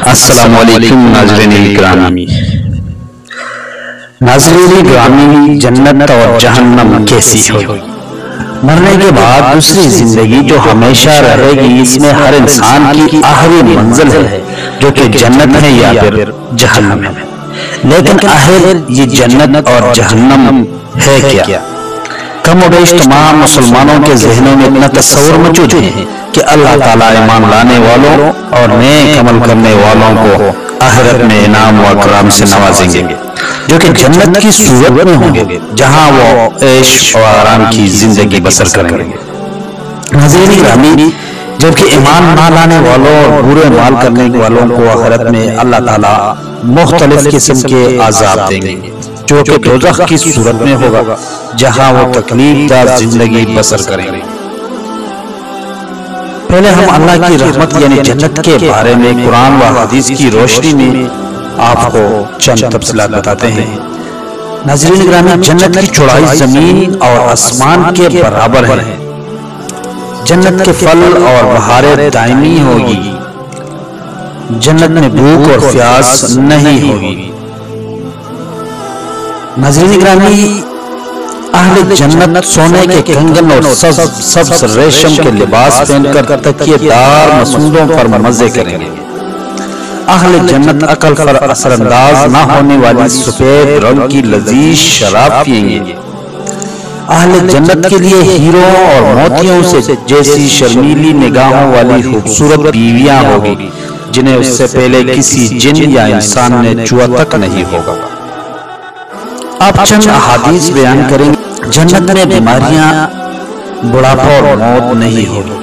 السلام علیکم ناظرین گرامی۔ ناظرین گرامی، جنت اور جہنم کیسی ہوگی؟ مرنے کے بعد دوسری زندگی جو ہمیشہ رہے گی، اس میں ہر انسان کی آخری منزل ہے جو کہ جنت ہے یا پھر جہنم ہے۔ لیکن آخر یہ جنت اور جہنم ہے کیا؟ کم و بیش تمام مسلمانوں کے ذہنوں میں اتنا تصور موجود ہے کہ اللہ تعالیٰ ایمان لانے والوں اور نیک عمل کرنے والوں کو آخرت میں انعام و اکرام سے نوازیں گے، جو کہ جنت کی صورت میں ہوں گے، جہاں وہ عیش و آرام کی زندگی بسر کریں گے۔ ناظرین گرامی، جبکہ ایمان نہ لانے والوں اور برے مال کرنے والوں کو آخرت میں اللہ تعالیٰ مختلف قسم کے عذاب دیں گے، جو کہ دوزخ کی صورت میں ہوگا، جہاں وہ تکلیف دہ زندگی بسر کریں گے۔ پہلے ہم اللہ کی رحمت یعنی جنت کے بارے میں قرآن و حدیث کی روشنی میں آپ کو چند تفصیلات بتاتے ہیں۔ ناظرین گرامی، جنت کی چوڑائی زمین اور آسمان کے برابر ہے۔ جنت کے پھل اور بہاریں دائمی ہوگی۔ جنت میں بھوک اور پیاس نہیں ہوگی۔ ناظرین گرامی، اہل جنت سونے کے کنگن اور سبز ریشم کے لباس پہن کر تکیے دار مسندوں پر مزے کریں گے۔ اہل جنت عقل پر اثر انداز نہ ہونے والی سفید رنگ کی لذیذ شراب پئیں گے۔ اہل جنت کے لیے ہیروں اور موتیوں سے جیسی شرمیلی نگاہوں والی خوبصورت بیویاں ہوگی، جنہیں اس سے پہلے کسی جن یا انسان نے چھوا تک نہیں ہوگا۔ آپ چند احادیث بیان کریں گے۔ جنت میں بیماریاں، بڑھاپا اور موت نہیں ہوگی۔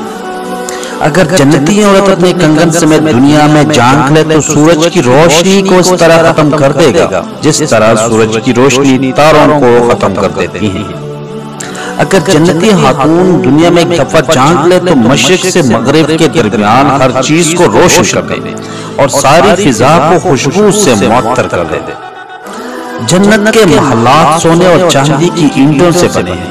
اگر جنتی عورت اپنے کنگن سمیت دنیا میں جھانک لے تو سورج کی روشنی کو اس طرح ختم کر دے گا جس طرح سورج کی روشنی تاروں کو ختم کر دیتی ہے۔ اگر جنتی خاتون دنیا میں ایک دفعہ جھانک لے تو مشرق سے مغرب کے درمیان ہر چیز کو روشن کر دے اور ساری فضا کو خوشبو سے معطر کر دے۔ جنت کے محلات سونے اور چاندی کی اینٹوں سے بنے ہیں۔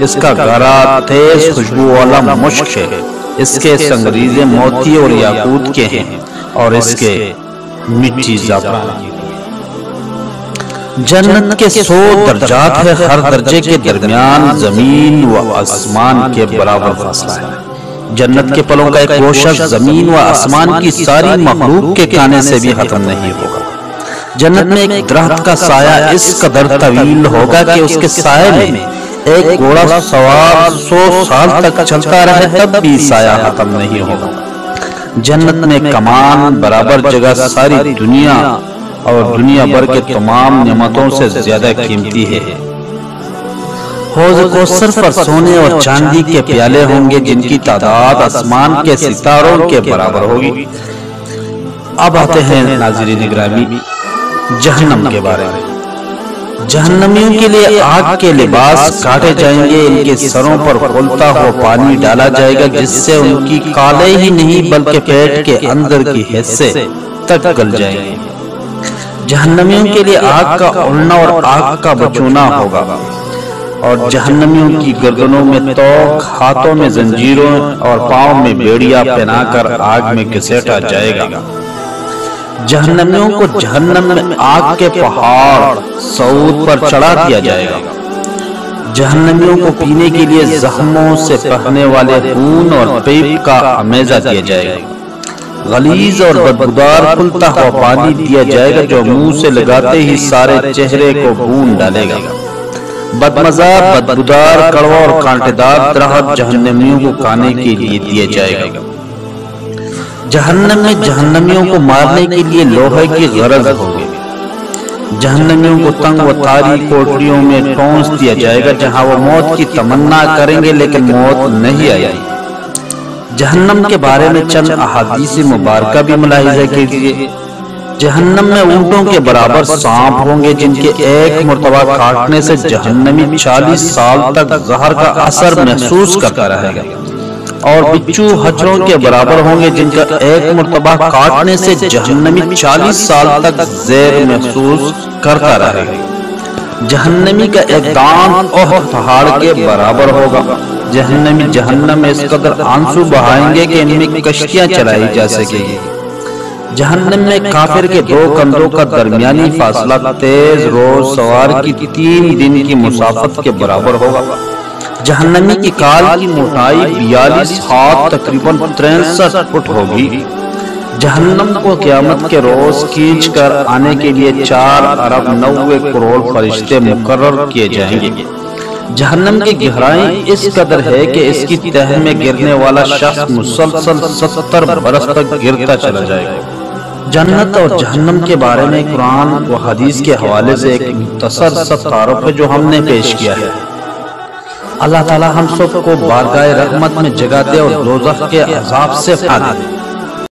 اس کا گھرا تیز خوشبو والا مشک ہے۔ اس کے سنگریزے موتی اور یاقوت کے ہیں اور اس کے مٹی زعفران کی۔ جنت کے 100 درجات ہے، ہر درجے کے درمیان زمین و آسمان کے برابر فاصلہ ہے۔ جنت کے پھلوں کا ایک گوشہ زمین و آسمان کی ساری مخلوق کے کھانے سے بھی ختم نہیں ہوگا۔ جنت میں ایک درخت کا سایہ اس قدر طویل ہوگا کہ اس کے سائے میں ایک گھوڑا سوار 100 سال تک چلتا رہے تب بھی سایہ ختم نہیں ہوگا۔ جنت میں کمان برابر جگہ ساری دنیا اور دنیا بھر کے تمام نعمتوں سے زیادہ قیمتی ہے۔ حوض کوثر پر سونے اور چاندی کے پیالے ہوں گے جن کی تعداد آسمان کے ستاروں کے برابر ہوگی۔ اب آتے ہیں ناظرین گرامی جہنم کے بارے میں۔ جہنمیوں کے لیے آگ کے لباس کاٹے جائیں گے، ان کے سروں پر کھولتا ہوا پانی ڈالا جائے گا جس سے ان کی کالے ہی نہیں بلکہ پیٹ کے اندر کی حصے تک گل جائیں گے۔ جہنمیوں کے لیے آگ کا اڑنا اور آگ کا بچونا ہوگا، اور جہنمیوں کی گردنوں میں توق، ہاتھوں میں زنجیروں اور پاؤں میں بیڑیاں پہنا کر آگ میں گھسیٹا جائے گا۔ جہنمیوں کو جہنم میں آگ کے پہاڑ صعود پر چڑھا دیا جائے گا۔ جہنمیوں کو پینے کے لیے زخموں سے بہنے والے خون اور پیپ کا امیزہ دیا جائے گا۔ غلیظ اور بدبودار کھلتا ہوا پانی دیا جائے گا جو منہ سے لگاتے ہی سارے چہرے کو بھون ڈالے گا۔ بدمزہ، بدبودار، کڑوا اور کانٹے دار درخت جہنمیوں کو کھانے کے لیے دیا جائے گا۔ جہنم میں جہنمیوں کو مارنے کے لیے لوہے کی غرض ہوگی۔ جہنمیوں کو تنگ و تاریک کوٹریوں میں ٹھونس دیا جائے گا جہاں وہ موت کی تمنا کریں گے لیکن موت نہیں آئے گی۔ جہنم کے بارے میں چند احادیث مبارکہ بھی ملاحظہ کیجیے۔ جہنم میں اونٹوں کے برابر سانپ ہوں گے جن کے ایک مرتبہ کاٹنے سے جہنمی 40 سال تک زہر کا اثر محسوس کرتا رہے گا، اور بچھو حجروں کے برابر ہوں گے جن کا ایک مرتبہ کاٹنے سے جہنمی 40 سال تک زہر محسوس کرتا رہے گا۔ جہنمی کا ایک دانت احد پہاڑ کے برابر ہوگا۔ جہنمی جہنم میں اس قدر آنسو بہائیں گے کہ ان میں کشتیاں چلائی جا سکے گی۔ جہنم میں کافر کے دو کندھوں کا درمیانی فاصلہ تیز روز سوار کی 3 دن کی مسافت کے برابر ہوگا۔ جہنمی کی کال کی موٹائی 42 ہاتھ تقریباً 63 فٹ ہوگی۔ جہنم کو قیامت کے روز کھینچ کر آنے کے لیے 4 ارب 90 کروڑ فرشتے مقرر کیے جائیں گے۔ جہنم کی گہرائی اس قدر ہے کہ اس کی تہ میں گرنے والا شخص مسلسل 70 برس تک گرتا چلا جائے گا۔ جنت اور جہنم کے بارے میں قرآن و حدیث کے حوالے سے ایک مختصر سا تعارف ہے جو ہم نے پیش کیا ہے۔ اللہ تعالی ہم سب کو بارگاہ رحمت میں جگہ دے اور دوزخ کے عذاب سے بچا دے۔